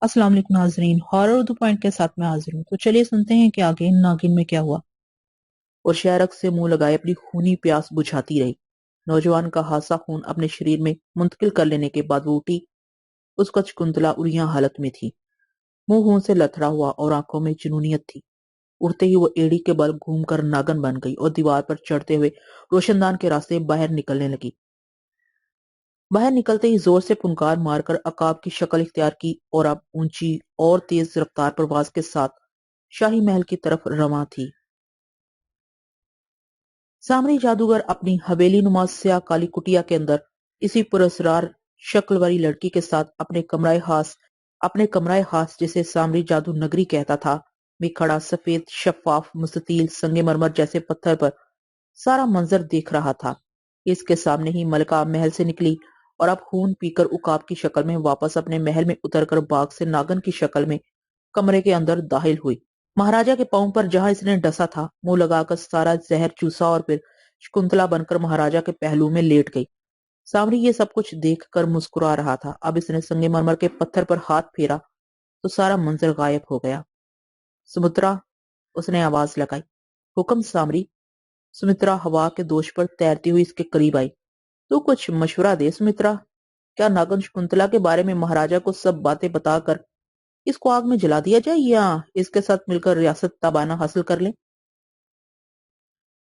अस्सलाम वालेकुम नाजरीन, हॉरर उर्दू पॉइंट के साथ मैं हाजिर हूँ। तो चलिए सुनते हैं कि आगे नागिन में क्या हुआ। और शायरक से मुंह लगाए अपनी खूनी प्यास बुझाती रही। नौजवान का हादसा खून अपने शरीर में मुंतकिल कर लेने के बाद वो उठी। उसका शकुंतला उड़िया हालत में थी, मुंह खून से लथड़ा हुआ और आंखों में जुनूनियत थी। उड़ते ही वो एड़ी के बल घूमकर नागन बन गई और दीवार पर चढ़ते हुए रोशनदान के रास्ते बाहर निकलने लगी। बाहर निकलते ही जोर से फुनकार मारकर अकाब की शक्ल इख्तियार की और अब ऊंची और तेज रफ्तार परवाज के साथ शाही महल की तरफ रवां थी। सामरी जादूगर अपनी हवेली नुमा स्याह काली कुटिया के अंदर इसी पुरस्रार शक्ल वाली लड़की के साथ अपने कमराए खास जिसे सामरी जादू नगरी कहता था में खड़ा सफेद शफाफ मुस्ततील संगमरमर जैसे पत्थर पर सारा मंजर देख रहा था। इसके सामने ही मलका महल से निकली और अब खून पीकर उकाब की शक्ल में वापस अपने महल में उतरकर बाग से नागन की शक्ल में कमरे के अंदर दाखिल हुई। महाराजा के पांव पर जहां इसने डसा था, मुंह लगाकर सारा जहर चूसा और फिर शकुंतला बनकर महाराजा के पहलू में लेट गई। सामरी ये सब कुछ देखकर मुस्कुरा रहा था। अब इसने संगमरमर के पत्थर पर हाथ फेरा तो सारा मंजर गायब हो गया। सुमित्रा, उसने आवाज लगाई। हुक्म सामरी। सुमित्रा हवा के दोष पर तैरती हुई इसके करीब आई। तू कुछ मशवरा दे सुमित्रा। क्या नागन शकुंतला के बारे में महाराजा को सब बातें बताकर इसको आग में जला दिया जाए या इसके साथ मिलकर रियासत ताबाना हासिल कर ले?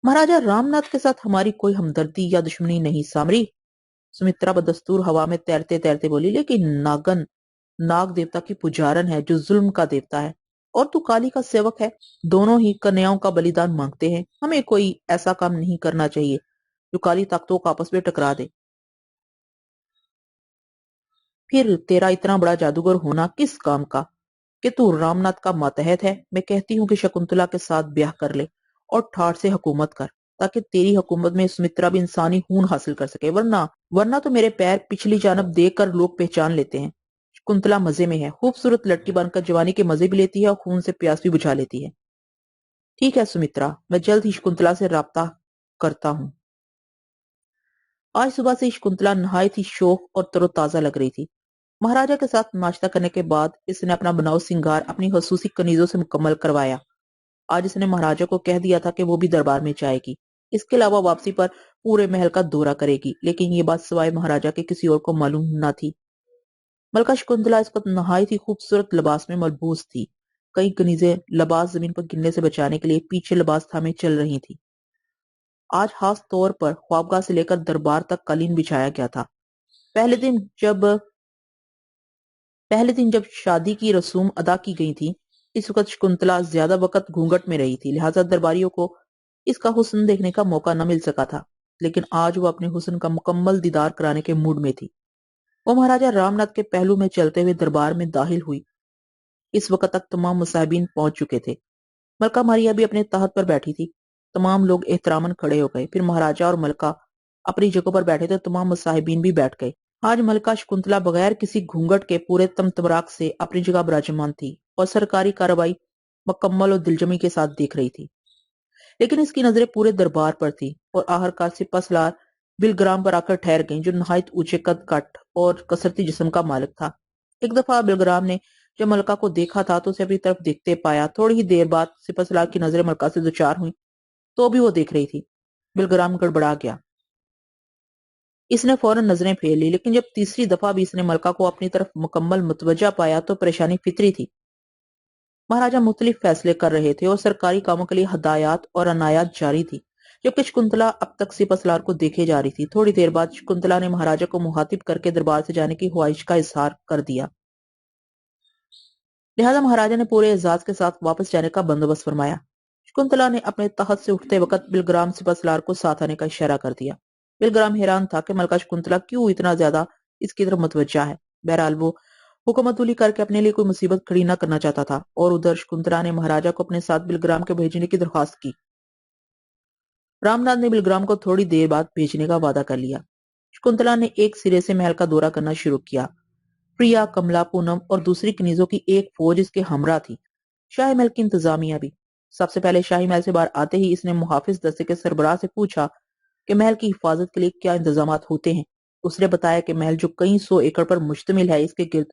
महाराजा रामनाथ के साथ हमारी कोई हमदर्दी या दुश्मनी नहीं सामरी। सुमित्रा बदस्तूर हवा में तैरते तैरते बोली, लेकिन नागन नाग देवता की पुजारन है जो जुल्म का देवता है और तू काली का सेवक है। दोनों ही कन्याओं का बलिदान मांगते हैं। हमें कोई ऐसा काम नहीं करना चाहिए जो काली ताकतों को आपस में टकरा दे। फिर तेरा इतना बड़ा जादूगर होना किस काम का कि तू रामनाथ का मातहत है। मैं कहती हूँ कि शकुंतला के साथ ब्याह कर ले और ठाठ से हुकूमत कर, ताकि तेरी हुकूमत में सुमित्रा भी इंसानी खून हासिल कर सके। वरना वरना तो मेरे पैर पिछली जानब देखकर लोग पहचान लेते हैं। शकुंतला मजे में है, खूबसूरत लड़की बनकर जवानी के मजे भी लेती है और खून से प्यास भी बुझा लेती है। ठीक है सुमित्रा, मैं जल्द ही शकुंतला से राब्ता करता हूँ। आज सुबह से शकुंतला नहायत ही शौक और तरोताजा लग रही थी। महाराजा के साथ नाश्ता करने के बाद इसने अपना बनाव सिंगार अपनी खसूसी कनीजों से मुकम्मल करवाया। आज इसने महाराजा को कह दिया था कि वो भी दरबार में जाएगी। इसके अलावा वापसी पर पूरे महल का दौरा करेगी, लेकिन ये बात सिवाय महाराजा के किसी और को मालूम न थी। मलका शकुंतला इस वक्त नहायत ही खूबसूरत लिबास में मलबूस थी। कई कनीजें लिबास जमीन पर गिरने से बचाने के लिए पीछे लिबास थामे चल रही थी। आज खास तौर पर ख्वाबगाह से लेकर दरबार तक कालीन बिछाया गया था। पहले दिन जब पहले दिन जब शादी की रसूम अदा की गई थी, इस वक्त शकुंतला ज्यादा वक्त घूंघट में रही थी, लिहाजा दरबारियों को इसका हुस्न देखने का मौका न मिल सका था। लेकिन आज वो अपने हुस्न का मुकम्मल दीदार कराने के मूड में थी। वो महाराजा रामनाथ के पहलू में चलते हुए दरबार में दाखिल हुई। इस वक्त तक तमाम मुसाहिबीन पहुंच चुके थे। मलका मारिया भी अपने तख्त पर बैठी थी। तमाम लोग एहतरामन खड़े हो गए। फिर महाराजा और मलका अपनी जगह पर बैठे तो तमाम मुसाहिबीन भी बैठ गए। आज मलका शकुंतला बगैर किसी घूंघट के पूरे तमतमराक से अपनी जगह विराजमान थी और सरकारी कार्रवाई मुकम्मल और दिलजमी के साथ देख रही थी। लेकिन इसकी नजरें पूरे दरबार पर थी और आखिरकार सिपहसालार बिलग्राम पर आकर ठहर गईं, जो नहायत ऊंचे कद काठ और कसरती जिस्म का मालिक था। एक दफा बिलग्राम ने जब मलका को देखा था तो उसे अपनी तरफ देखते पाया। थोड़ी ही देर बाद सिपहसालार की नजरें मलका से दुचार हुई तो भी वो देख रही थी। बिलग्राम गड़बड़ा गया। इसने फौरन नजरें फेर ली, लेकिन जब तीसरी दफा भी इसने मलका को अपनी तरफ मुकम्मल मुतवज्जा पाया तो परेशानी फितरी थी। महाराजा मुख्तलिफ फैसले कर रहे थे और सरकारी कामों के लिए हदायत और अनायात जारी थी, जबकि शकुंतला अब तक सिपहसालार को देखे जा रही थी। थोड़ी देर बाद शकुंतला ने महाराजा को मुखातिब करके दरबार से जाने की ख्वाहिश का इजहार कर दिया। लिहाजा महाराजा ने पूरे एजाज के साथ वापस जाने का बंदोबस्त फरमाया। शकुंतला ने अपने तख्त से उठते वक्त बिलग्राम सिपहसालार को साथ आने का इशारा कर दिया। बिलग्राम हैरान था कि मलका शकुंतला क्यों इतना ज्यादा इसकी तरफ मुतवज्जा है। बहरहाल वो हुकूमतुली करके अपने लिए कोई मुसीबत खड़ी न करना चाहता था और उधर शकुंतला ने महाराजा को अपने साथ बिलग्राम के भेजने की दरख्वास्त की। रामनाथ ने बिलग्राम को थोड़ी देर बाद भेजने का वादा कर लिया। शकुंतला ने एक सिरे से महल का दौरा करना शुरू किया। प्रिया, कमला, पूनम और दूसरी कनीजों की एक फौज इसके हमरा थी। शाही महल की इंतजामिया भी। सबसे पहले शाही महल से बाहर आते ही इसने मुहाफिज दस्ते के सरबराह से पूछा कि महल की हिफाजत के लिए क्या इंतजाम होते हैं। उसने बताया कि महल जो कई सौ एकड़ पर मुश्तमिल है, इसके गिर्द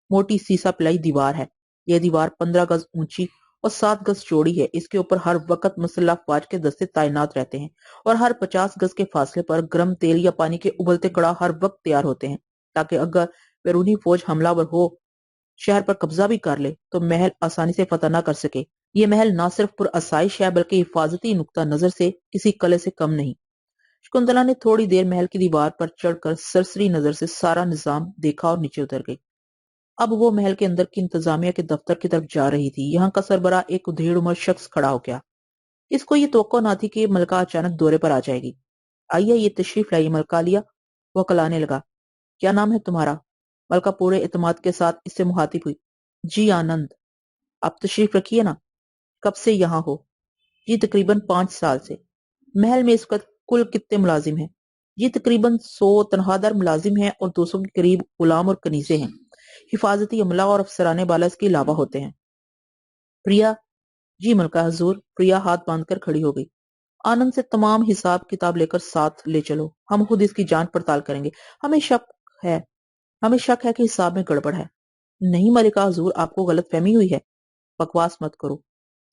موٹی سیسا پلائی دیوار ہے۔ یہ دیوار 15 گز اونچی اور 7 گز چوڑی ہے۔ اس کے اوپر ہر وقت مسلح افواج کے دستے تعینات رہتے ہیں اور ہر 50 گز کے فاصلے پر گرم تیل یا پانی کے ابلتے کڑاہ ہر وقت تیار ہوتے ہیں، تاکہ اگر بیرونی فوج حملہ ور ہو شہر پر قبضہ بھی کر لے تو محل آسانی سے فتح نہ کر سکے۔ یہ محل نہ صرف پر آسائش ہے بلکہ حفاظتی نقطہ نظر سے کسی قلعے سے کم نہیں۔ شکنتلا نے تھوڑی دیر محل کی دیوار پر چڑھ کر سرسری نظر سے سارا نظام دیکھا اور نیچے اتر گئی۔ اب وہ محل کے اندر کی انتظامیہ کے دفتر کی طرف جا رہی تھی۔ یہاں کا سربراہ ایک ادھیڑ عمر شخص کھڑا ہو گیا۔ اس کو یہ توقع نہ تھی کہ ملکہ اچانک دورے پر آ جائے گی۔ آئیے یہ تشریف لائیے ملکہ عالیہ، وہ کلانے لگا۔ کیا نام ہے تمہارا؟ ملکہ پورے اعتماد کے ساتھ اس سے مخاطب ہوئی۔ جی آنند۔ آپ تشریف رکھیے نا۔ کب سے یہاں ہو؟ جی تقریباً 5 سال سے۔ محل میں اس وقت کل کتنے ملازم ہیں؟ جی تقریباً 100 تنخواہ دار ملازم ہیں اور 200 کے قریب غلام اور کنیزیں ہیں۔ حفاظتی عملہ اور افسرانے بالا اس کے علاوہ ہوتے ہیں۔ پریا؟ جی ملکہ حضور۔ پریا ہاتھ باندھ کر کھڑی ہو گئی۔ آنند سے تمام حساب کتاب لے کر ساتھ لے چلو، ہم خود اس کی جانچ پڑتال کریں گے۔ ہمیں شک ہے کہ حساب میں گڑبڑ ہے۔ نہیں ملکہ حضور، آپ کو غلط فہمی ہوئی ہے۔ بکواس مت کرو۔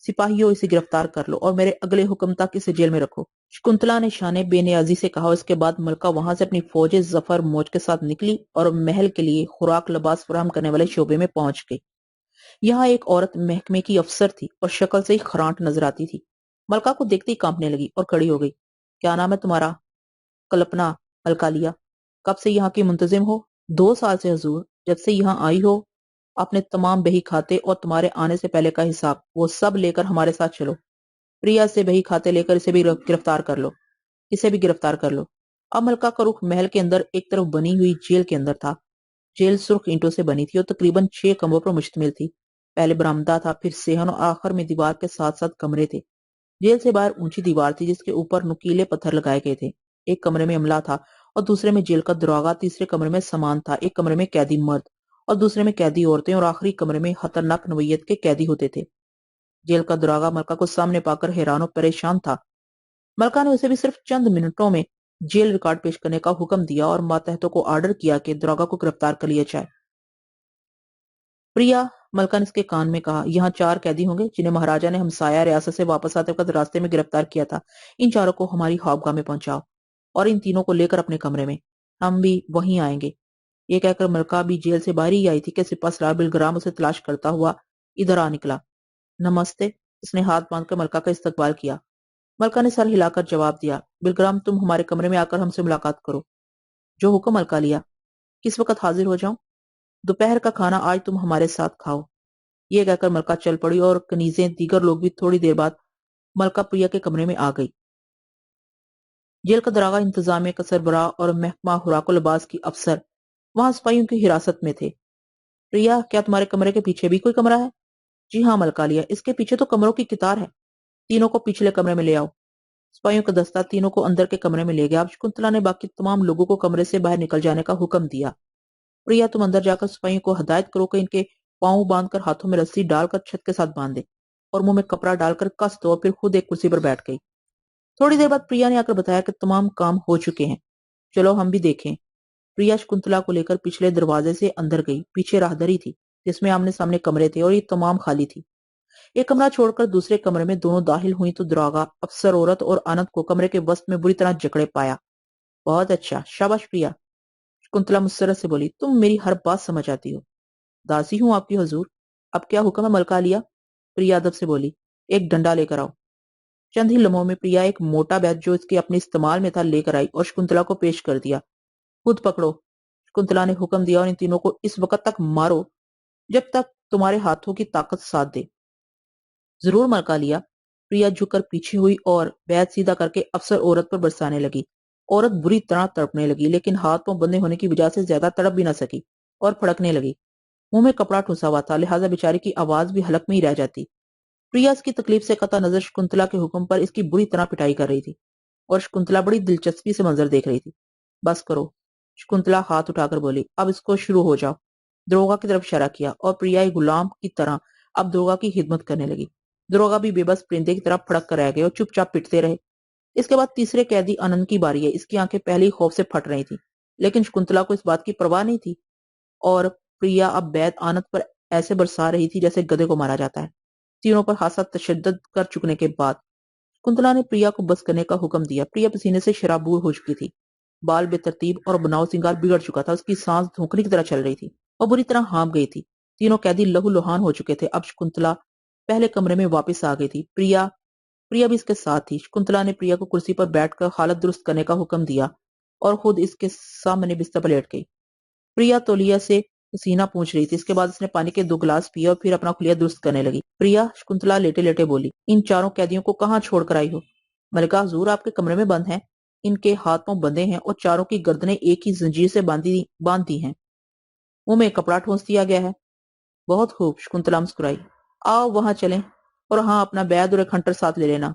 سپاہیوں اسے گرفتار کر لو اور میرے اگلے حکم تک اسے جیل میں رکھو۔ شکنتلا نے شانے بے نیازی سے کہا۔ اس کے بعد ملکہ وہاں سے اپنی فوج ظفر موج کے ساتھ نکلی اور محل کے لیے خوراک لباس فراہم کرنے والے شعبے میں پہنچ گئی۔ یہاں ایک عورت محکمے کی افسر تھی اور شکل سے ہی خرانٹ نظر آتی تھی۔ ملکہ کو دیکھتے ہی کانپنے لگی اور کھڑی ہو گئی۔ کیا نام ہے تمہارا؟ کلپنا۔ ملکہ عالیہ۔ کب سے یہاں کی منتظم ہو؟ 2 سال سے حضور۔ جب سے یہاں آئی ہو اپنے تمام بہی کھاتے اور تمہارے آنے سے پہلے کا حساب وہ سب لے کر ہمارے ساتھ چلو۔ پریا سے بہی کھاتے لے کر اسے بھی گرفتار کر لو۔ اب ملکہ کا رخ محل کے اندر ایک طرف بنی ہوئی جیل کے اندر تھا۔ جیل سرخ اینٹوں سے بنی تھی اور تقریباً 6 کمروں پر مشتمل تھی۔ پہلے برآمدہ تھا، پھر صحن اور آخر میں دیوار کے ساتھ ساتھ کمرے تھے۔ جیل سے باہر اونچی دیوار تھی جس کے اوپر نکیلے پتھر لگائے گئے تھے۔ ایک کمرے میں عملہ تھا اور دوسرے میں جیل کا داروغہ، تیسرے کمرے میں سامان تھا، ایک کمرے میں قیدی مرد اور دوسرے میں قیدی عورتیں، اور آخری کمرے میں خطرناک نوعیت کے قیدی ہوتے تھے۔ جیل کا داروغہ ملکہ کو سامنے پا کر حیران و پریشان تھا۔ ملکہ نے اسے بھی صرف چند منٹوں میں جیل ریکارڈ پیش کرنے کا حکم دیا اور ماتحتوں کو آرڈر کیا کہ داروغہ کو گرفتار کر لیا جائے۔ پریا، ملکہ نے اس کے کان میں کہا، یہاں 4 قیدی ہوں گے جنہیں مہاراجہ نے ہمسایہ ریاست سے واپس آتے وقت راستے میں گرفتار کیا تھا۔ ان 4 کو ہماری خوابگاہ میں پہنچاؤ اور ان 3 کو لے کر اپنے کمرے میں۔ ہم بھی وہیں آئیں گے۔ یہ کہہ کر ملکہ بھی جیل سے باہر ہی آئی تھی کہ سپہ سالار بلگرام اسے تلاش کرتا ہوا ادھر آ نکلا۔ نمستے۔ اس نے ہاتھ باندھ کر ملکہ کا استقبال کیا۔ ملکہ نے سر ہلا کر جواب دیا، بلگرام تم ہمارے کمرے میں آ کر ہم سے ملاقات کرو۔ جو حکم ملکہ لیا۔ کس وقت حاضر ہو جاؤں؟ دوپہر کا کھانا آج تم ہمارے ساتھ کھاؤ۔ یہ کہہ کر ملکہ چل پڑی اور کنیزیں دیگر لوگ بھی تھوڑی دیر بعد ملکہ پریا کے کمرے میں آ گئی۔ جیل کا داروغہ، انتظامیہ کا سربراہ اور محکمہ خوراک و لباس کی افسر وہاں سپاہیوں کی حراست میں تھے۔ پریا، کیا تمہارے کمرے کے پیچھے بھی کوئی کمرہ ہے؟ جی ہاں ملکہ عالیہ، اس کے پیچھے تو کمروں کی قطار ہے۔ تینوں کو پچھلے کمرے میں لے آؤ۔ سپاہیوں کا دستہ تینوں کو اندر کے کمرے میں لے گیا۔ اب شکنتلا نے باقی تمام لوگوں کو کمرے سے باہر نکل جانے کا حکم دیا۔ پریا، تم اندر جا کر سپاہیوں کو ہدایت کرو کہ ان کے پاؤں باندھ کر ہاتھوں میں رسی ڈال کر چھت کے ساتھ باندھ دے اور منہ میں کپڑا ڈال کر کس دو، اور پھر خود ایک کرسی پر بیٹھ گئی۔ تھوڑی دیر بعد پریا نے آ کر بتایا کہ تمام کام ہو چکے ہیں، چلو ہم بھی دیکھیں۔ پریا شکنتلا کو لے کر پچھلے دروازے سے اندر گئی۔ پیچھے راہدری تھی جس میں آمنے سامنے کمرے تھے اور یہ تمام خالی تھی۔ ایک کمرہ چھوڑ کر دوسرے کمرے میں دونوں داخل ہوئی تو داروغہ، افسر عورت اور آنند کو کمرے کے وسط میں بری طرح جکڑے پایا۔ بہت اچھا، شاباش پریا، شکنتلا مسرت سے بولی، تم میری ہر بات سمجھ آتی ہو۔ داسی ہوں آپ کی حضور۔ اب کیا حکم ہے ملکہ عالیہ؟ پریا ادب سے بولی، ایک ڈنڈا لے کر آؤ۔ چند ہی لمحوں میں پریا ایک موٹا بیت جو اس کے اپنے استعمال میں تھا لے کر آئی اور شکنتلا کو پیش کر دیا۔ خود پکڑو، شکنتلا نے حکم دیا، اور ان تینوں کو اس وقت تک مارو جب تک تمہارے ہاتھوں کی طاقت ساتھ دے۔ ضرور ملکہ عالیہ۔ پریا جھک کر پیچھے ہوئی اور بیت سیدھا کر کے افسر عورت پر برسانے لگی۔ عورت بری طرح تڑپنے لگی، لیکن ہاتھ پاؤں بندے ہونے کی وجہ سے زیادہ تڑپ بھی نہ سکی اور پھڑکنے لگی۔ منہ میں کپڑا ٹھوسا ہوا تھا، لہٰذا بیچاری کی آواز بھی حلق میں ہی رہ جاتی۔ پریا اس کی تکلیف سے قطع نظر شکنتلا کے حکم پر اس کی بری طرح پٹائی کر رہی تھی اور شکنتلا بڑی دلچسپی سے منظر دیکھ رہی تھی۔ بس کرو، شکنتلا ہاتھ اٹھا کر بولی، اب اس کو شروع ہو جاؤ۔ داروغہ کی طرف اشارہ کیا اور پریا ایک غلام کی طرح اب داروغہ کی خدمت کرنے لگی۔ داروغہ بھی بے بس پرندے کی طرح پھڑک کر رہ گئے اور چپ چاپ پٹتے رہے۔ اس کے بعد تیسرے قیدی آنند کی باری ہے۔ اس کی آنکھیں پہلے ہی خوف سے پھٹ رہی تھی، لیکن شکنتلا کو اس بات کی پرواہ نہیں تھی اور प्रिया अब बैत आनत पर ऐसे बरसा रही थी जैसे गधे को मारा जाता है। तीनों पर हादसा तशद्दुद कर चुकने के बाद कुंतला ने प्रिया को बस करने का हुक्म दिया। प्रिया पसीने से शराबूर हो चुकी थी। बाल बेतरतीब और बनाव सिंगार बिगड़ चुका था। उसकी सांस धोखनी की तरह चल रही थी और बुरी तरह हाँफ गई थी। तीनों कैदी लहूलुहान हो चुके थे। अब शकुंतला पहले कमरे में वापस आ गई थी। प्रिया प्रिया भी इसके साथ थी। शकुंतला ने प्रिया को कुर्सी पर बैठकर हालत दुरुस्त करने का हुक्म दिया और खुद इसके सामने बिस्तर पर लेट गई। प्रिया तौलिया से पसीना पूछ रही थी। इसके बाद उसने पानी के 2 गिलास पिए और फिर अपना खुलिया दुरुस्त करने लगी। प्रिया, शकुंतला लेटे लेटे बोली, इन चारों कैदियों को कहाँ छोड़ कर आई हो? मलिका हुजूर, आपके कमरे में बंद हैं। इनके हाथ पांव बंधे हैं और चारों की गर्दनें एक ही जंजीर से बांध दी हैं। मुंह में कपड़ा ठोंस दिया गया है। बहुत खूब, शकुंतला मुस्कुराई। आओ वहां चलें, और हाँ, अपना बैद और एक हंटर साथ ले लेना।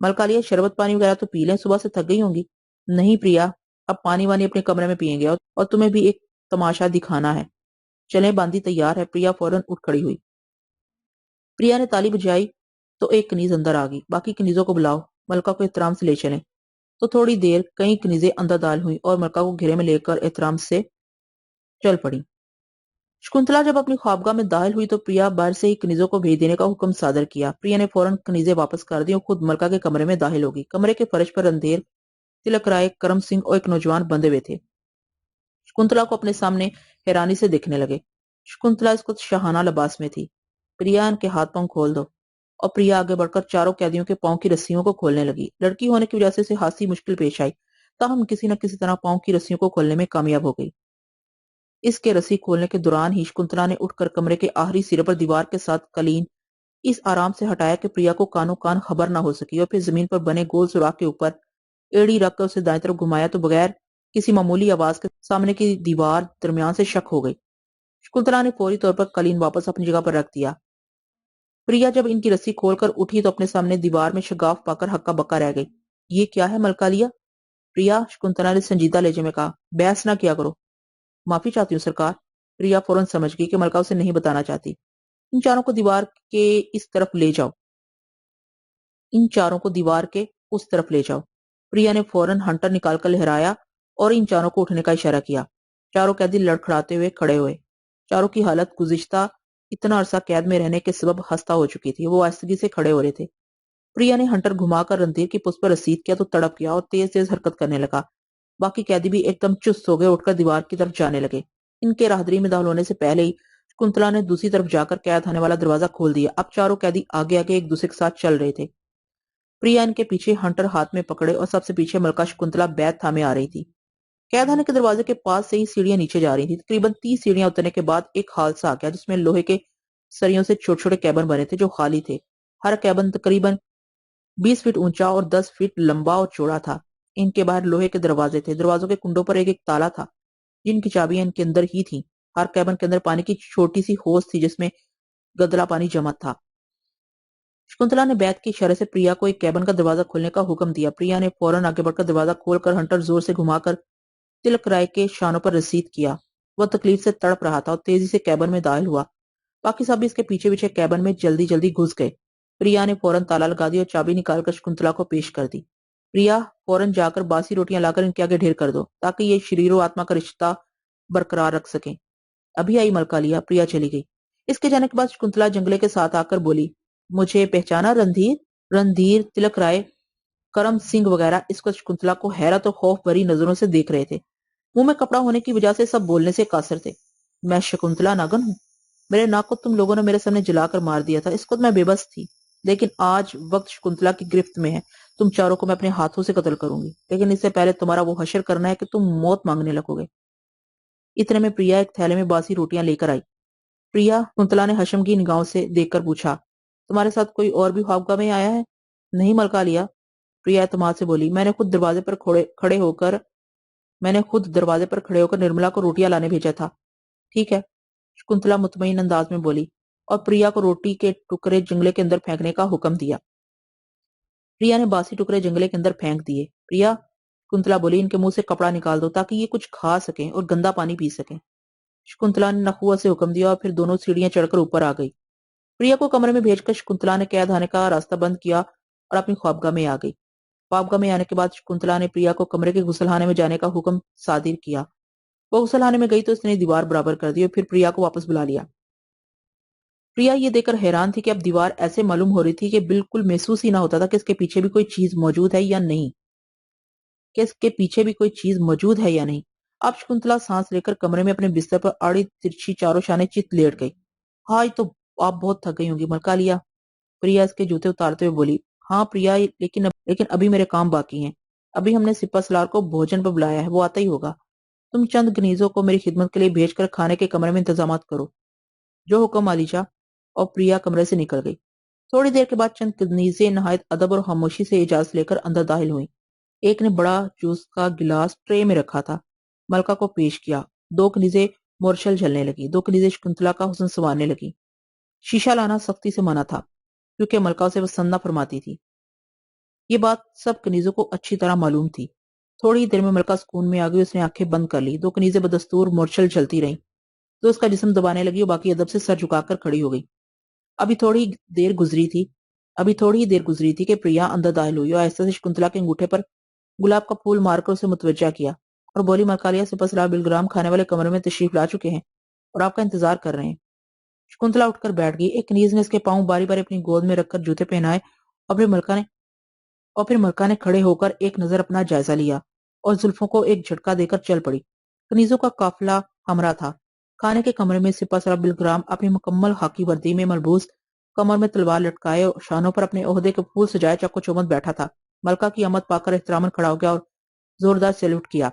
मलका लिया, शरबत पानी वगैरह तो पी लें, सुबह से थक गई होंगी। नहीं प्रिया, अब पानी वानी अपने कमरे में पियेंगे, और तुम्हें भी एक तमाशा दिखाना है। चलें, बांदी तैयार है। प्रिया फौरन उठ खड़ी हुई। प्रिया ने ताली बजाई तो एक कनीज अंदर आ गई। बाकी कनीजों को बुलाओ, मलका को एहतराम से ले चलें। तो थोड़ी देर कई कनीजें अंदर दाल हुई और मलका को घेरे में लेकर एहतराम से चल पड़ी। शकुंतला जब अपनी ख्वाबगाह में दाखिल हुई तो प्रिया बाहर से ही कनीजों को भेज देने का हुक्म सादर किया। प्रिया ने फौरन कनीजें वापस कर दी और खुद मलका के कमरे में दाखिल होगी। कमरे के फर्श पर रणधीर, तिलक राय, करम सिंह और एक नौजवान बंधे हुए थे। शकुंतला को अपने सामने हैरानी से देखने लगे। शकुंतला इसको शाहाना लिबास में थी। प्रिया, इनके हाथ पांव खोल दो। और प्रिया आगे बढ़कर चारों कैदियों के पांव की रस्सियों को खोलने लगी। लड़की होने की वजह से इसे हासी मुश्किल पेश आई, ताहम किसी न किसी तरह पांव की रस्सियों को खोलने में कामयाब हो गई। इसके रस्सी खोलने के दौरान ही शकुंतला ने उठकर कमरे के आखिरी सिरे पर दीवार के साथ कलीन इस आराम से हटाया कि प्रिया को कानो कान खबर न हो सकी, और फिर जमीन पर बने गोल सुराख के ऊपर एड़ी रखकर उसे दाएं तरफ घुमाया तो बगैर किसी मामूली आवाज के सामने की दीवार दरमियान से शक हो गई। शकुंतला ने फौरी तौर पर कलीन वापस अपनी जगह पर रख दिया। प्रिया जब इनकी रस्सी खोलकर उठी तो अपने सामने दीवार में शगाफ पाकर हक्का बक्का रह गई। ये क्या है मलका लिया? प्रिया, शकुंतला ने संजीदा लहजे में कहा, बहस ना किया करो। माफी चाहती हूँ सरकार। प्रिया फौरन समझ गई कि मलका उसे नहीं बताना चाहती। इन चारों को दीवार के इस तरफ ले जाओ। इन चारों को दीवार के उस तरफ ले जाओ। प्रिया ने फौरन हंटर निकालकर लहराया और इन चारों को उठने का इशारा किया। चारों कैदी लड़खड़ाते हुए खड़े हुए। चारों की हालत गुज़िश्ता इतना अरसा कैद में रहने के सबब हस्ता हो चुकी थी। वो आहिस्तगी से खड़े हो रहे थे। प्रिया ने हंटर घुमाकर रणधीर की पुष्प पर रसीद किया तो तड़प गया और तेज तेज हरकत करने लगा। बाकी कैदी भी एकदम चुस्त हो गए, उठकर दीवार की तरफ जाने लगे। इनके राहदरी में दाखिल होने से पहले ही शकुंतला ने दूसरी तरफ जाकर कैद खाने वाला दरवाजा खोल दिया। अब चारों कैदी आगे आगे एक दूसरे के साथ चल रहे थे। प्रिया इनके पीछे, हंटर हाथ में पकड़े, और सबसे पीछे मलका शकुंतला बैग थामे आ रही थी। कैदखाने के दरवाजे के पास से ही सीढ़ियां नीचे जा रही थी। तकरीबन 30 सीढ़ियां उतरने के बाद एक हादसा आ गया जिसमें लोहे के सरियों से छोटे छोटे कैबिन बने थे जो खाली थे। हर कैबिन तकरीबन 20 फीट ऊंचा और 10 फीट लंबा और चौड़ा था। इनके बाहर लोहे के दरवाजे थे। दरवाजों के कुंडों पर एक एक ताला था जिनकी चाबियां इनके अंदर ही थी। हर कैबिन के अंदर पानी की छोटी सी होस थी जिसमें गदला पानी जमा था। शकुंतला ने बैत के इशारे से प्रिया को एक कैबिन का दरवाजा खोलने का हुक्म दिया। प्रिया ने फौरन आगे बढ़कर दरवाजा खोलकर हंटर जोर से घुमाकर तिलक राय के शानों पर रसीद किया। वह तकलीफ से तड़प रहा था और तेजी से कैबिन में दाखिल हुआ। बाकी सब भी इसके पीछे पीछे कैबिन में जल्दी जल्दी घुस गए। प्रिया ने फौरन ताला लगा दिया और चाबी निकालकर शकुंतला को पेश कर दी। प्रिया, फौरन जाकर बासी रोटियां लाकर इनके आगे ढेर कर दो ताकि ये शरीर और आत्मा का रिश्ता बरकरार रख सकें। अभी आई मलका लिया। प्रिया चली गई। इसके जाने के बाद शकुंतला जंगले के साथ आकर बोली, मुझे पहचाना रणधीर? रणधीर, तिलक राय, करम सिंह वगैरह इसको शकुंतला को हैरत और खौफ भरी नजरों से देख रहे थे। मुंह में कपड़ा होने की वजह से सब बोलने से कासर थे। मैं शकुंतला नागन हूँ। मेरे नाक को तुम लोगों ने मेरे सामने जलाकर मार दिया था। इसको मैं बेबस थी, लेकिन आज वक्त शकुंतला की गिरफ्त में है। तुम चारों को मैं अपने हाथों से कत्ल करूंगी, लेकिन इससे पहले तुम्हारा वो हशर करना है कि तुम मौत मांगने लगोगे। इतने में प्रिया एक थैले में बासी रोटियां लेकर आई। प्रिया, शकुंतला ने हशम की निगाहों से देखकर पूछा, तुम्हारे साथ कोई और भी ख्वाबगाह में आया है? नहीं मलका लिया। प्रिया एतमाद से बोली, मैंने खुद दरवाजे पर खड़े होकर निर्मला को रोटियां लाने भेजा था। ठीक है, शकुंतला मुतमईन अंदाज में बोली, और प्रिया को रोटी के टुकड़े जंगले के अंदर फेंकने का हुक्म दिया। प्रिया ने बासी टुकड़े जंगले के अंदर फेंक दिए। प्रिया, शकुंतला बोली, इनके मुंह से कपड़ा निकाल दो ताकि ये कुछ खा सकें और गंदा पानी पी सकें। शकुंतला ने नखुआ से हुक्म दिया और फिर दोनों सीढ़ियां चढ़कर ऊपर आ गई। प्रिया को कमरे में भेजकर शकुंतला ने कैद खाने का रास्ता बंद किया और अपनी ख्वाबगाह में आ गई। ख्वाबगाह में आने के बाद शकुंतला ने प्रिया को कमरे के गुसलखाने में जाने का हुक्म सादिर किया। وہ غسل خانے میں گئی تو اس نے دیوار برابر کر دی اور پھر پریا کو واپس بلا لیا۔ پریا یہ دیکھ کر حیران تھی کہ اب دیوار ایسے معلوم ہو رہی تھی کہ بالکل محسوس ہی نہ ہوتا تھا کہ اس کے پیچھے بھی کوئی چیز موجود ہے یا نہیں، اب شکنتلا سانس لے کر کمرے میں اپنے بستر پر آڑی ترچھی چاروں شانے چت لیٹ گئی۔ ہاں تو آپ بہت تھک گئی ہوں گی، ملکہ لیا؟ پریا اس کے جوتے اتارتے ہوئے بولی۔ ہاں پریا، لیکن ابھی میرے کام باقی ہیں۔ ابھی ہم نے سپہ سالار کو بھوجن پر بلایا ہے، وہ آتا ہی ہوگا۔ تم چند گنیزوں کو میری خدمت کے لیے بھیج کر کھانے کے کمرے میں انتظامات کرو۔ جو حکم عالیشا۔ اور پریا کمرے سے نکل گئی۔ تھوڑی دیر کے بعد چند کنیزیں نہایت ادب اور خاموشی سے اجازت لے کر اندر داخل ہوئیں۔ ایک نے بڑا جوس کا گلاس ٹرے میں رکھا تھا، ملکہ کو پیش کیا۔ دو کنیزیں مورچل جھلنے لگی، دو کنیزیں شکنتلا کا حسن سنوارنے لگی۔ شیشہ لانا سختی سے منع تھا کیونکہ ملکہ اسے پسند نہ فرماتی تھی۔ یہ بات سب کنیزوں کو اچھی طرح معلوم تھی۔ تھوڑی دیر میں ملکہ سکون میں آ گئی، اس نے آنکھیں بند کر لی۔ دو کنیزیں بدستور مورچل جھلتی رہیں تو اس کا جسم دبانے لگی اور باقی ادب سے سر جھکا کر کھڑی ہو گئی۔ ابھی تھوڑی ہی دیر گزری تھی کہ پریا اندر داخل ہوئی اور آہستہ سے شکنتلا کے انگوٹھے پر گلاب کا پھول مار کر اسے متوجہ کیا اور بولی، ملکہ سپہ سالار بلگرام کھانے والے کمرے میں تشریف لا چکے ہیں اور آپ کا انتظار کر رہے ہیں۔ شکنتلا اٹھ کر بیٹھ گئی۔ ایک کنیز نے اس کے پاؤں باری باری اپنی گود میں رکھ کر جوتے پہنائے اور پھر ملکہ نے کھڑے ہو کر ایک نظر اپنا جائزہ لیا اور زلفوں کو ایک جھٹکا دے کر چل پڑی۔ کنیزوں کا قافلہ ہمراہ تھا۔ کھانے کے کمرے میں سپہ سالار بلگرام اپنی مکمل خاکی وردی میں ملبوس، کمر میں تلوار لٹکائے اور شانوں پر اپنے عہدے کے پھول سجائے چک و چوبند بیٹھا تھا۔ ملکہ کی آمد پا کر احتراماً کھڑا ہو گیا اور زوردار سیلوٹ کیا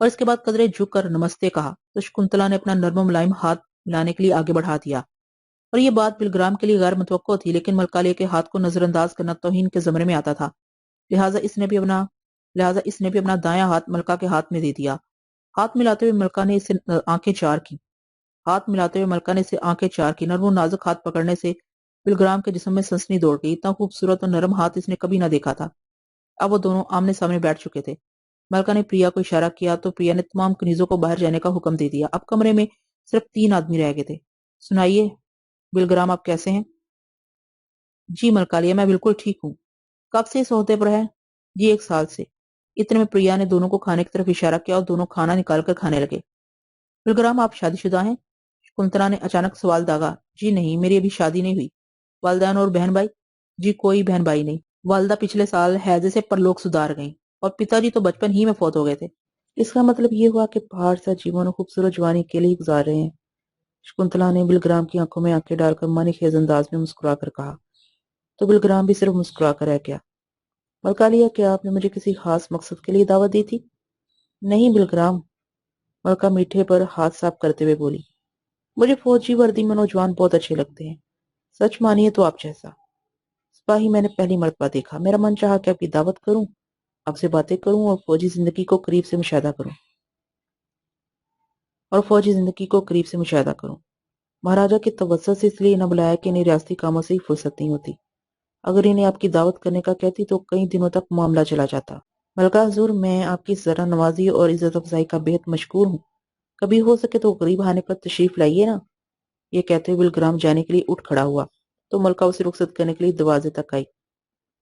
اور اس کے بعد قدرے جھک کر نمستے کہا تو شکنتلا نے اپنا نرم و ملائم ہاتھ ملانے کے لیے آگے بڑھا دیا اور یہ بات بلگرام کے لیے غیر متوقع تھی، لیکن ملکہ کے ہاتھ کو نظر انداز کرنا توہین کے زمرے میں آتا تھا، لہٰذا اس نے بھی اپنا دایاں ہاتھ ملکہ کے ہاتھ میں دے دیا۔ ہاتھ ملاتے ہوئے ملکہ نے اسے آنکھیں چار کی۔ نرم و نازک ہاتھ پکڑنے سے بلگرام کے جسم میں سنسنی دوڑ گئی۔ اتنا خوبصورت اور نرم ہاتھ اس نے کبھی نہ دیکھا تھا۔ اب وہ دونوں آمنے سامنے بیٹھ چکے تھے۔ ملکہ نے پریا کو اشارہ کیا تو پریا نے تمام کنیزوں کو باہر جانے کا حکم دے دیا۔ اب کمرے میں صرف 3 آدمی رہ گئے تھے۔ سنائیے بلگرام، آپ کیسے ہیں؟ جی ملکہ لیا، میں بالکل ٹھیک ہوں۔ کب سے اس عہدے پر ہے؟ جی 1 سال سے۔ اتنے میں پریا نے دونوں کو کھانے کی طرف اشارہ کیا اور دونوں کھانا نکال کر کھانے لگے۔ بلگرام، آپ شادی شدہ ہیں؟ شکنتلا نے اچانک سوال داغا۔ جی نہیں، میری ابھی شادی نہیں ہوئی۔ والدین اور بہن بھائی؟ جی کوئی بہن بھائی نہیں۔ والدہ پچھلے سال ہیضے سے پرلوک سدھار گئیں اور پتا جی تو بچپن ہی میں فوت ہو گئے تھے۔ اس کا مطلب یہ ہوا کہ پہاڑ سا جیون اور خوبصورت جوانی اکیلے ہی گزار رہے ہیں۔ شکنتلا نے بلگرام کی آنکھوں میں آنکھیں ڈال کر معنی خیز انداز میں مسکرا کر کہا تو بلگرام بھی صرف مسکرا کر رہ گیا۔ ملکہ لیا، کیا آپ نے مجھے کسی خاص مقصد کے لیے دعوت دی تھی؟ نہیں بلگرام، ملکہ میٹھے پر ہاتھ صاف کرتے ہوئے بولی، مجھے فوجی وردی میں نوجوان بہت اچھے لگتے ہیں۔ سچ مانیے تو آپ جیسا سپاہی میں نے پہلی مرتبہ دیکھا۔ میرا من چاہا کہ آپ کی دعوت کروں، آپ سے باتیں کروں اور فوجی زندگی کو قریب سے مشاہدہ کروں۔ مہاراجہ کے توسط سے اس لیے نہ بلایا کہ انہیں ریاستی کاموں سے ہی فرصت نہیں ہوتی۔ اگر انہیں آپ کی دعوت کرنے کا کہتی تو کئی دنوں تک معاملہ چلا جاتا۔ ملکہ حضور، میں آپ کی ذرا نوازی اور عزت افزائی کا بہت مشکور ہوں۔ کبھی ہو سکے تو غریب آنے پر تشریف لائیے نا۔ یہ کہتے ہوئے بلگرام جانے کے لیے اٹھ کھڑا ہوا تو ملکہ اسے رخصت کرنے کے لیے دروازے تک آئی۔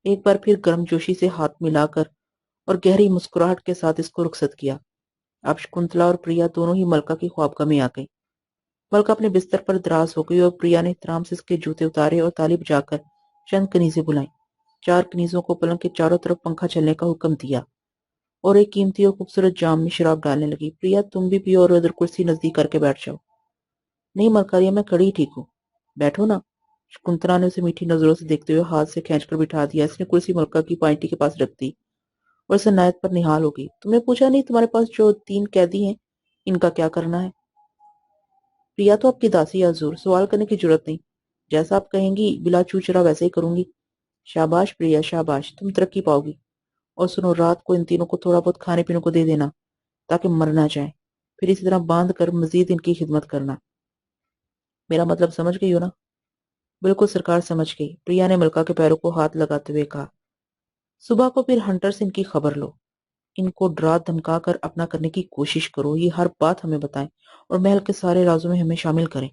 ایک بار پھر گرم جوشی سے ہاتھ ملا کر اور گہری مسکراہٹ کے ساتھ اس کو رخصت کیا۔ اب شکنتلا اور پریا دونوں ہی ملکہ کی خوابگاہ میں آ گئی۔ ملکہ اپنے بستر پر دراز ہو گئی اور پریا نے احترام سے اس کے جوتے اتارے اور تالی بجا کر چند کنیزیں بلائیں۔ 4 کنیزوں کو پلنگ کے چاروں طرف پنکھا چلنے کا حکم دیا اور ایک قیمتی اور خوبصورت جام میں شراب ڈالنے لگی۔ پریا، تم بھی پیو اور ادھر کرسی نزدیک کر کے بیٹھ جاؤ۔ نہیں ملکہ لیا، میں کھڑی ٹھیک ہوں، بیٹھو نا۔ شکنتلا نے اسے میٹھی نظروں سے دیکھتے ہوئے ہاتھ سے کھینچ کر بٹھا دیا۔ اس نے کرسی ملکہ کی پائنٹی کے پاس رکھ دی اور اس عنایت پر نہال ہو گئی۔ تم نے پوچھا نہیں تمہارے پاس جو 3 قیدی ہیں ان کا کیا کرنا ہے؟ پریا تو آپ کی داسی ہے حضور، سوال کرنے کی جرات نہیں، جیسا آپ کہیں گی بلا چوچرا ویسے ہی کروں گی۔ شاباش پریا شاباش، تم ترقی پاؤ گی۔ اور سنو، رات کو ان تینوں کو تھوڑا بہت کھانے پینے کو دے دینا تاکہ مر نہ جائیں، پھر اسی طرح باندھ کر مزید ان کی خدمت کرنا۔ میرا مطلب سمجھ گئی ہو نا؟ بالکل سرکار سمجھ گئی، پریا نے ملکہ کے پیروں کو ہاتھ لگاتے ہوئے کہا۔ صبح کو پھر ہنٹر سے ان کی خبر لو، ان کو ڈرا دھمکا کر اپنا کرنے کی کوشش کرو، یہ ہر بات ہمیں بتائیں اور محل کے سارے رازوں میں ہمیں شامل کریں۔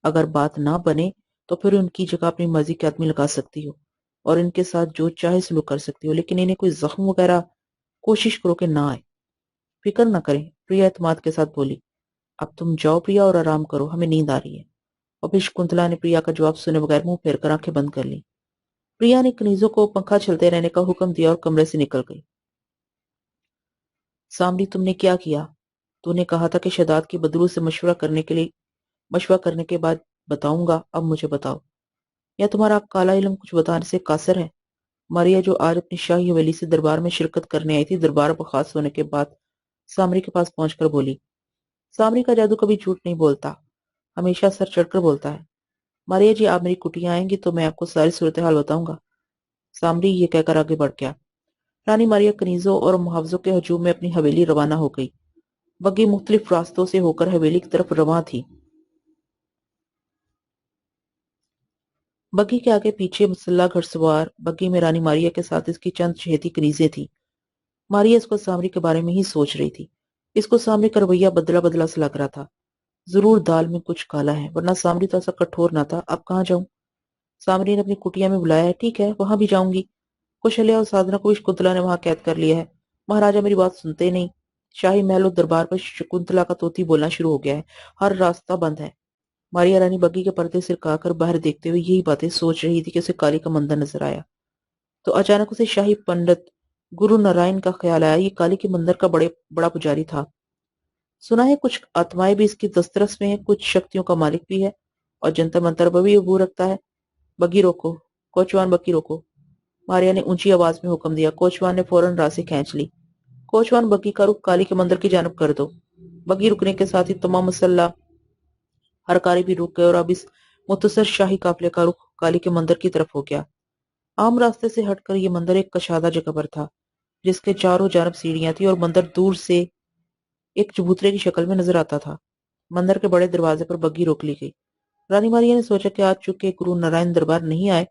اگر بات نہ بنے تو پھر ان کی جگہ اپنی مرضی کے آدمی لگا سکتی ہو اور ان کے ساتھ جو چاہے سلوک کر سکتی ہو، لیکن انہیں کوئی زخم وغیرہ کوشش کرو کہ نہ آئے۔ فکر نہ کریں، प्रिया اعتماد کے ساتھ بولی۔ اب تم جاؤ پریا اور آرام کرو، ہمیں نیند آ رہی ہے۔ اور پھر شکنتلا نے پریا کا جواب سنے بغیر منہ پھیر کر آنکھیں بند کر لی۔ پریا نے کنیزوں کو پنکھا چلتے رہنے کا حکم دیا اور کمرے سے نکل گئی۔ سامری، تم نے کیا کیا؟ تو نے کہا تھا کہ شہزاد کی بدرو سے مشورہ کرنے کے بعد بتاؤں گا، اب مجھے بتاؤ، یا تمہارا کالا علم کچھ بتانے سے قاصر ہے؟ ماریا، جو آج اپنی شاہی حویلی سے دربار میں شرکت کرنے آئی تھی، دربار برخاست ہونے کے بعد سامری کے پاس پہنچ کر بولی۔ سامری کا جادو کبھی جھوٹ نہیں بولتا، ہمیشہ سر چڑھ کر بولتا ہے۔ ماریا جی، آپ میری کٹیا آئیں گی تو میں آپ کو ساری صورتحال بتاؤں گا۔ سامری یہ کہہ کر آگے بڑھ گیا۔ رانی ماریا کنیزوں اور محافظوں کے ہجوم میں اپنی حویلی روانہ ہو گئی۔ بگی مختلف راستوں سے ہو کر حویلی کی طرف رواں تھی۔ بگی کے آگے پیچھے مسلح گھڑ سوار، بگی میں رانی ماریا کے ساتھ اس کی چند چہیتی کنیزیں تھی۔ ماریا اس کو سامری کے بارے میں ہی سوچ رہی تھی۔ اس کو سامری کا رویہ بدلا بدلا سے لگ رہا تھا۔ ضرور دال میں کچھ کالا ہے، ورنہ سامری تو ایسا کٹھور نہ تھا۔ اب کہاں جاؤں؟ سامری نے اپنی کٹیا میں بلایا ہے، ٹھیک ہے، وہاں بھی جاؤں گی۔ کوشلیہ اور سادھنا کو بھی شکنتلا نے وہاں قید کر لیا ہے۔ مہاراجا میری بات سنتے نہیں۔ شاہی محل و دربار پر شکنتلا کا طوطی بولنا شروع ہو گیا ہے، ہر راستہ بند ہے۔ ماریا رانی بگی کے پردے سرکا کر باہر دیکھتے ہوئے یہی باتیں سوچ رہی تھی کہ اسے کالی کا مندر نظر آیا۔ تو اچانک اسے شاہی پنڈت گرو نارائن کا خیال آیا۔ یہ کالی کے مندر کا بڑا پجاری تھا۔ سنا ہے کچھ آتمائیں بھی اس کی دسترس میں ہیں، کچھ شکتیوں کا مالک بھی ہے، اور جنتر منتر پر بھی عبور رکھتا ہے۔ بگی روکو، کوچوان، بگی روکو۔ ماریا نے اونچی آواز میں حکم دیا۔ کوچوان نے فوراً راسیں کھینچ لی۔ کوچوان، بگی کا رخ کالی کے مندر کی جانب کر دو۔ بگی رکنے کے ساتھ ہی تمام مسلح ہرکارے بھی رک گئے اور اب اس مختصر شاہی قافلے کا رخ کالی کے مندر کی طرف ہو گیا۔ عام راستے سے ہٹ کر یہ مندر ایک کشادہ جگہ پر تھا، جس کے چاروں جانب سیڑھیاں تھیں اور مندر دور سے ایک چبوترے کی شکل میں نظر آتا تھا۔ مندر کے بڑے دروازے پر بگی روک لی گئی۔ رانی ماریا نے سوچا کہ آج چونکہ گرو نارائن دربار نہیں آئے،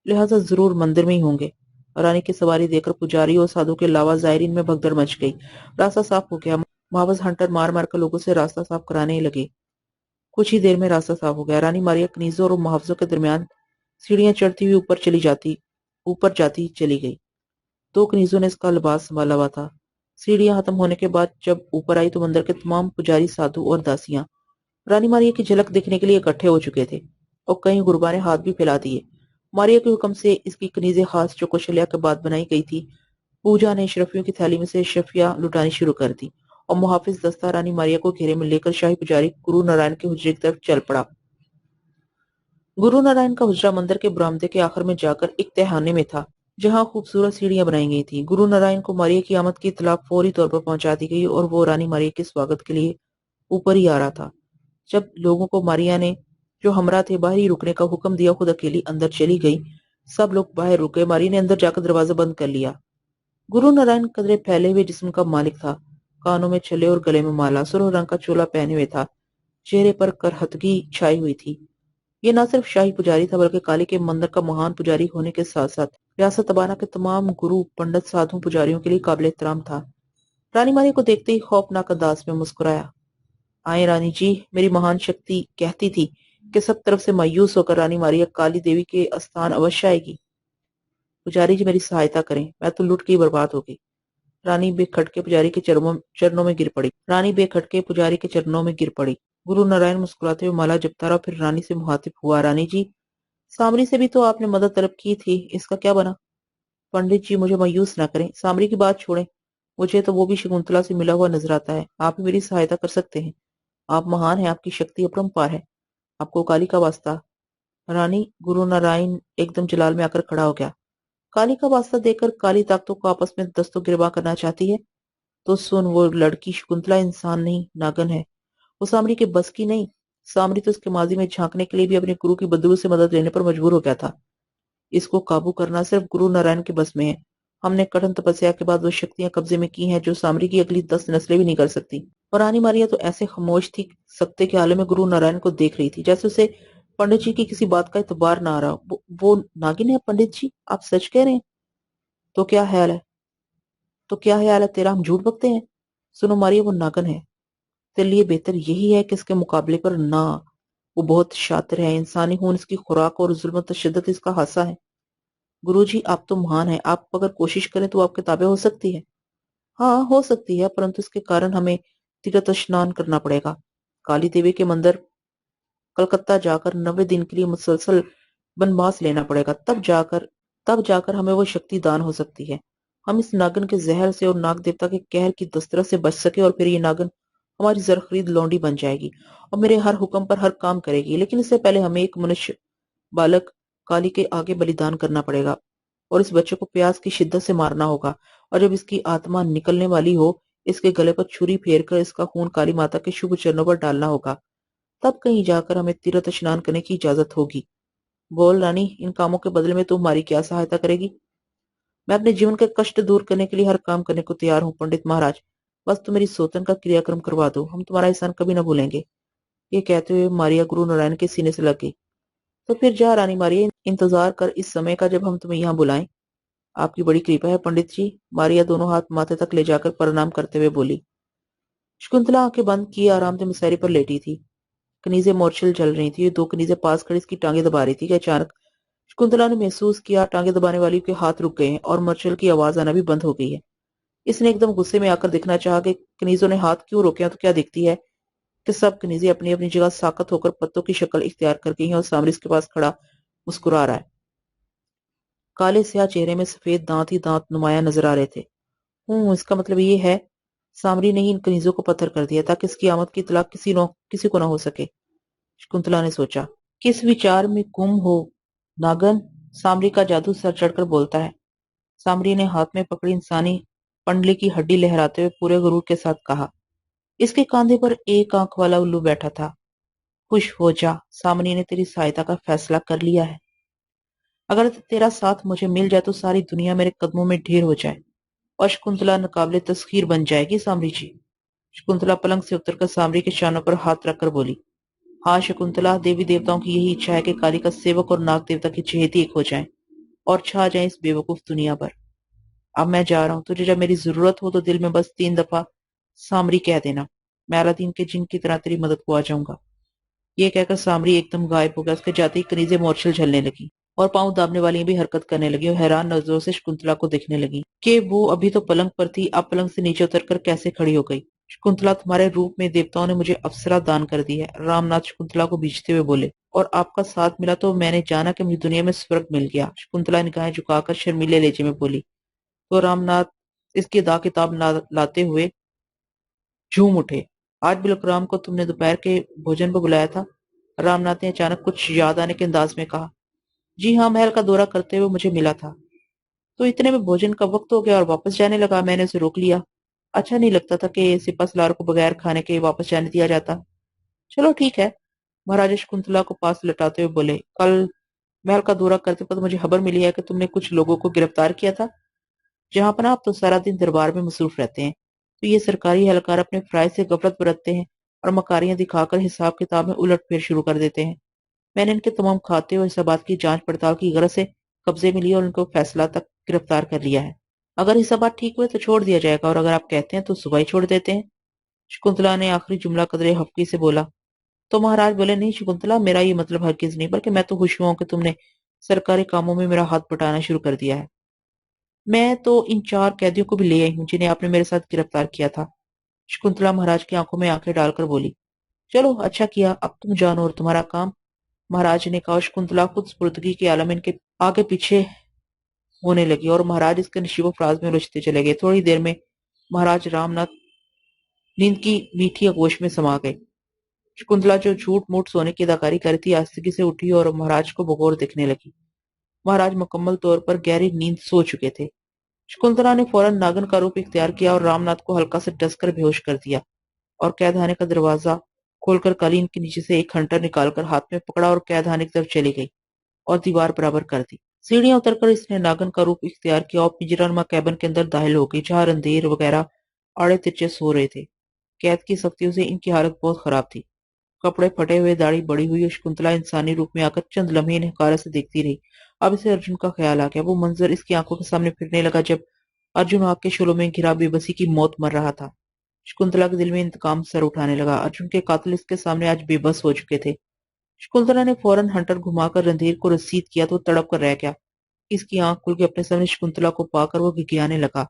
لہٰذا ضرور مندر میں ہی ہوں گے۔ رانی کی سواری دیکھ کر پجاری اور سادھو کے علاوہ زائرین میں بھگدڑ مچ گئی۔ راستہ صاف ہو گیا۔ محافظ ہنٹر مار مار کر لوگوں سے راستہ صاف کرانے لگے۔ کچھ ہی دیر میں راستہ صاف ہو گیا۔ رانی ماریا کنیزوں اور محافظوں کے درمیان سیڑھیاں چڑھتی ہوئی اوپر جاتی چلی گئی۔ دو کنیزوں نے اس کا لباس سنبھالا ہوا تھا۔ سیڑھیاں ختم ہونے کے بعد جب اوپر آئی تو مندر کے تمام پجاری، سادھو اور داسیاں رانی ماریا کی جھلک دیکھنے کے لیے اکٹھے ہو چکے تھے، اور کئی غربا نے ہاتھ بھی پھیلا دیے۔ ماریا کے حکم سے اس کی کنیزیں خاص جو کوشلیہ کے بعد بنائی گئی تھی، پوجا نے اشرفیوں کی تھیلی میں سے اشرفیاں لٹانی شروع کر دی، اور محافظ دستہ رانی ماریا کو گھیرے میں لے کر شاہی پجاری گرو نارائن کے حجرے کی طرف چل پڑا۔ گرو نارائن کا حجرہ مندر کے برآمدے کے آخر میں جا کر ایک تہھانے میں تھا، جہاں خوبصورت سیڑھیاں بنائی گئی تھیں۔ گرو نارائن کو ماریا کی آمد کی اطلاع فوری طور پر پہنچا دی گئی اور وہ رانی ماریا کے سواگت کے لیے اوپر ہی آ رہا تھا۔ جب لوگوں کو ماریا نے جو ہمراہ تھے باہر ہی رکنے کا حکم دیا، خود اکیلی اندر چلی گئی۔ سب لوگ باہر رک گئے۔ ماریا نے اندر جا کر دروازہ بند کر لیا۔ گرو نارائن قدرے پھیلے ہوئے جسم کا مالک تھا، کانوں میں چھلے اور گلے میں مالا، سرخ رنگ کا چولا پہنے ہوئے تھا، چہرے پر کرہتگی چھائی ہوئی تھی۔ یہ نہ صرف شاہی پجاری تھا بلکہ کالی کے مندر کا مہان پجاری ہونے کے ساتھ ساتھ ریاست تبانہ کے تمام گرو، پنڈت، سادھو، پجاریوں کے لیے قابل احترام تھا۔ رانی ماریا کو دیکھتے ہی خوفناک انداز میں مسکرایا۔ آئیں رانی جی، میری مہان شکتی کہتی تھی کہ سب طرف سے مایوس ہو کر رانی ماریا کالی دیوی کے استھان اوشیہ آئے گی۔ پجاری جی میری سہایتا کریں، میں تو لٹ کے ہی برباد ہو گئی۔ رانی بے کھٹکے پجاری کے چرنوں میں گر پڑی۔ گرو نارائن مسکراتے ہوئے مالا جپتا رہا، پھر رانی سے مخاطب ہوا۔ رانی جی، سامری سے بھی تو آپ نے مدد طلب کی تھی، اس کا کیا بنا؟ پنڈت جی مجھے مایوس نہ کریں، سامری کی بات چھوڑیں، مجھے تو وہ بھی شکنتلا سے ملا ہوا نظر آتا ہے، آپ ہی میری سہایتا کر سکتے ہیں۔ آپ مہان ہیں، آپ کی شکتی اپرمپار ہے، آپ کو کالی کا واسطہ۔ رانی، گرو نارائن ایک دم جلال میں آ کر کھڑا ہو گیا۔ کالی کا واسطہ دے کر کالی طاقتوں کو آپس میں دست و گریباں کرنا چاہتی ہے تو سن، وہ لڑکی شکنتلا انسان نہیں، ناگن ہے، وہ سامری کے بس کی نہیں۔ سامری تو اس کے ماضی میں جھانکنے کے لیے بھی اپنے گرو کی بدرو سے مدد لینے پر مجبور ہو گیا تھا۔ اس کو قابو کرنا صرف گرو نارائن کے بس میں ہے۔ ہم نے کٹھن تپسیا کے بعد وہ شکتیاں قبضے میں کی ہیں جو سامری کی اگلی 10 نسلیں بھی نہیں کر سکتی۔ اور رانی ماریا تو ایسے خاموش تھی، سکتے کے عالم میں گرو نارائن کو دیکھ رہی تھی، جیسے اسے پنڈت جی کی کسی بات کا اعتبار نہ آ رہا۔ وہ ناگن ہے پنڈت جی، آپ سچ کہہ رہے ہیں؟ تو کیا خیال ہے تیرا، ہم جھوٹ بکتے ہیں؟ سنو ماریا، وہ ناگن ہے، تیرے لیے بہتر یہی ہے کہ اس کے مقابلے پر نہ۔ وہ بہت شاطر ہے، انسانی خون اس کی خوراک اور ظلم و تشدد اس کا حصہ ہے۔ گرو جی آپ تو مہان ہیں، آپ اگر کوشش کریں تو آپ کے تابع ہو سکتی ہے۔ ہاں ہو سکتی ہے، پرنتو اس کے کارن ہمیں तीर्थ स्नान करना पड़ेगा। काली देवी के मंदिर कलकत्ता जाकर 90 दिन के लिए मुसलसल वनवास लेना पड़ेगा। तब जाकर हमें वो शक्ति दान हो सकती है। हम इस नागिन के जहर से और नाग देवता के कहर की दस्तरस से बच सके, और फिर ये नागिन हमारी जरखरीद लौंडी बन जाएगी और मेरे हर हुक्म पर हर काम करेगी। लेकिन इससे पहले हमें एक मनुष्य बालक काली के आगे बलिदान करना पड़ेगा और इस बच्चे को प्यास की शिद्दत से मारना होगा, और जब इसकी आत्मा निकलने वाली हो, इसके गले पर छुरी फेर कर इसका खून काली माता के शुभ चरणों पर डालना होगा। तब कहीं जाकर हमें तीर्थ स्नान करने की इजाजत होगी। बोल रानी, इन कामों के बदले में तुम हमारी क्या सहायता करेगी? मैं अपने जीवन के कष्ट दूर करने के लिए हर काम करने को तैयार हूँ पंडित महाराज। बस तुम मेरी सौतन का क्रियाक्रम करवा दो, हम तुम्हारा एहसान कभी न भूलेंगे। ये कहते हुए मारिया गुरु नारायण के सीने से लग गई। तो फिर जा रानी मारिया, इंतजार कर इस समय का जब हम तुम्हें यहाँ बुलाएं। आपकी बड़ी कृपा है पंडित जी। मारिया दोनों हाथ माथे तक ले जाकर प्रणाम करते हुए बोली। शकुंतला आंखें बंद किए आराम से मिसारी पर लेटी थी। कनीजें मोर्छल जल रही थी। दो कनीजें पास खड़ी इसकी टांगे दबा रही थी कि अचानक शकुंतला ने महसूस किया टांगे दबाने वाली के हाथ रुक गए हैं और मर्चल की आवाज आना भी बंद हो गई है। इसने एकदम गुस्से में आकर देखना चाहा कि कनीजों ने हाथ क्यों रोके हैं, तो क्या दिखती है कि सब कनीजें अपनी अपनी जगह साकत होकर पत्तों की शक्ल इख्तियार कर गई हैं और सामरी इसके पास खड़ा मुस्कुरा रहा है। काले स्याह चेहरे में सफेद दांत ही दांत नुमाया नजर आ रहे थे। इसका मतलब ये है सामरी ने ही इन कनीजों को पत्थर कर दिया ताकि इसकी आमद की इतला किसी को ना हो सके, शकुंतला ने सोचा। किस विचार में गुम हो नागन, सामरी का जादू सर चढ़कर बोलता है। सामरी ने हाथ में पकड़ी इंसानी पंडली की हड्डी लहराते हुए पूरे गुरूर के साथ कहा। इसके कांधे पर एक आंख वाला उल्लू बैठा था। खुश हो जा, सामरी ने तेरी सहायता का फैसला कर लिया है। अगर तेरा साथ मुझे मिल जाए तो सारी दुनिया मेरे कदमों में ढेर हो जाए और शकुंतला नाकाबिले तस्खीर बन जाएगी। सामरी जी, शकुंतला पलंग से उतरकर सामरी के शानों पर हाथ रखकर बोली। हाँ शकुंतला, देवी देवताओं की यही इच्छा है कि काली का सेवक और नाग देवता की चहेती एक हो जाएं और छा जाएं इस बेवकूफ दुनिया पर। अब मैं जा रहा हूँ, तुझे जब मेरी जरूरत हो तो दिल में बस 3 दफा सामरी कह देना। मैं अलादीन के जिन की तरह तेरी मदद को आ जाऊंगा। ये कहकर सामरी एकदम गायब हो गया। उसके जाते ही कनीजें मोर्छल झलने लगी और पांव दाबने वाली भी हरकत करने लगी और हैरान नजरों से शकुंतला को देखने लगी कि वो अभी तो पलंग पर थी, अब पलंग से नीचे उतरकर कैसे खड़ी हो गई। शकुंतला, तुम्हारे रूप में देवताओं ने मुझे अप्सरा दान कर दी है, रामनाथ शकुंतला को बीचते हुए बोले। और आपका साथ मिला तो मैंने जाना कि मुझे दुनिया में स्वर्ग मिल गया। शकुंतला निगाहें झुकाकर शर्मीले लहजे में बोली। तो रामनाथ इसकी दा किताब लाते हुए झूम उठे। आज बिलकुराम को तुमने दोपहर के भोजन पर बुलाया था? रामनाथ ने अचानक कुछ याद आने के अंदाज में कहा। जी हाँ, महल का दौरा करते हुए मुझे मिला था। तो इतने में भोजन का वक्त हो गया और वापस जाने लगा। मैंने उसे रोक लिया। अच्छा नहीं लगता था कि सिपहसालार को बगैर खाने के वापस जाने दिया जाता। चलो ठीक है, महाराजा शकुंतला को पास लटाते हुए बोले। कल महल का दौरा करते वक्त मुझे खबर मिली है कि तुमने कुछ लोगों को गिरफ्तार किया था। जहां पर आप तो सारा दिन दरबार में मसरूफ रहते हैं, तो ये सरकारी एहलकार अपने फराइज से गफलत बरतते हैं और मकारियां दिखाकर हिसाब किताब में उलट फेर शुरू कर देते हैं। मैंने इनके तमाम खाते और हिसाबात की जांच पड़ताल की गरज से कब्जे में लिया और इनको फैसला तक गिरफ्तार कर लिया है। अगर हिसाबात ठीक हुए तो छोड़ दिया जाएगा, और अगर आप कहते हैं तो सुबह ही छोड़ देते हैं। शकुंतला ने आखिरी जुमला कदरे हफ्की से बोला। तो महाराज बोले, नहीं शकुंतला, मेरा ये मतलब हरगिज नहीं, बल्कि मैं तो खुश हुआ कि तुमने सरकारी कामों में मेरा हाथ बटाना शुरू कर दिया है। मैं तो इन 4 कैदियों को भी ले आई हूँ जिन्हें आपने मेरे साथ गिरफ्तार किया था। शकुंतला महाराज की आंखों में आंखें डालकर बोली। चलो अच्छा किया, अब तुम जानो और तुम्हारा काम, महाराज ने कहा। शकुंतला खुद स्पुर्दगी के आलम इनके आगे पीछे होने लगी और महाराज इसके नशीबो फराज में उलझते चले गए। थोड़ी देर में महाराज रामनाथ नींद की मीठी आगोश में समा गए। शकुंतला जो झूठ मूठ सोने की अदाकारी कर थी, आस्तिकी से उठी और महाराज को बगौर देखने लगी। महाराज मुकम्मल तौर पर गहरी नींद सो चुके थे। शकुंतला ने फौरन नागन का रूप इख्तियार किया और रामनाथ को हल्का से डसकर बेहोश कर दिया और कैदखाने का दरवाजा खोलकर कालीन के नीचे से एक हंटर निकालकर हाथ में पकड़ा और कैदखाने की तरफ चली गई और दीवार बराबर कर दी। सीढ़ियां उतरकर इसने नागन का रूप इख्तियार किया और पिंजरानुमा कैबिन के अंदर दाखिल हो गई, जहां रंधीर वगैरह आड़े तिरछे सो रहे थे। कैद की सख्तियों से इनकी हालत बहुत खराब थी। कपड़े फटे हुए, दाढ़ी बड़ी हुई और शकुंतला इंसानी रूप में आकर चंद लम्हे इन्हें हकारत से देखती रही। अब इसे अर्जुन का ख्याल आ गया। वो मंजर इसकी आंखों के सामने फिरने लगा जब अर्जुन आग के शोलों में घिरा बेबसी की मौत मर रहा था। शकुंतला के दिल में इंतकाम सर उठाने लगा। अर्जुन के कातिल इसके सामने आज बेबस हो चुके थे। शकुंतला ने फौरन हंटर घुमाकर रणधीर को रसीद किया तो तड़प कर रह गया। इसकी आंख खुल के अपने सामने शकुंतला को पाकर वो गिगियाने लगा।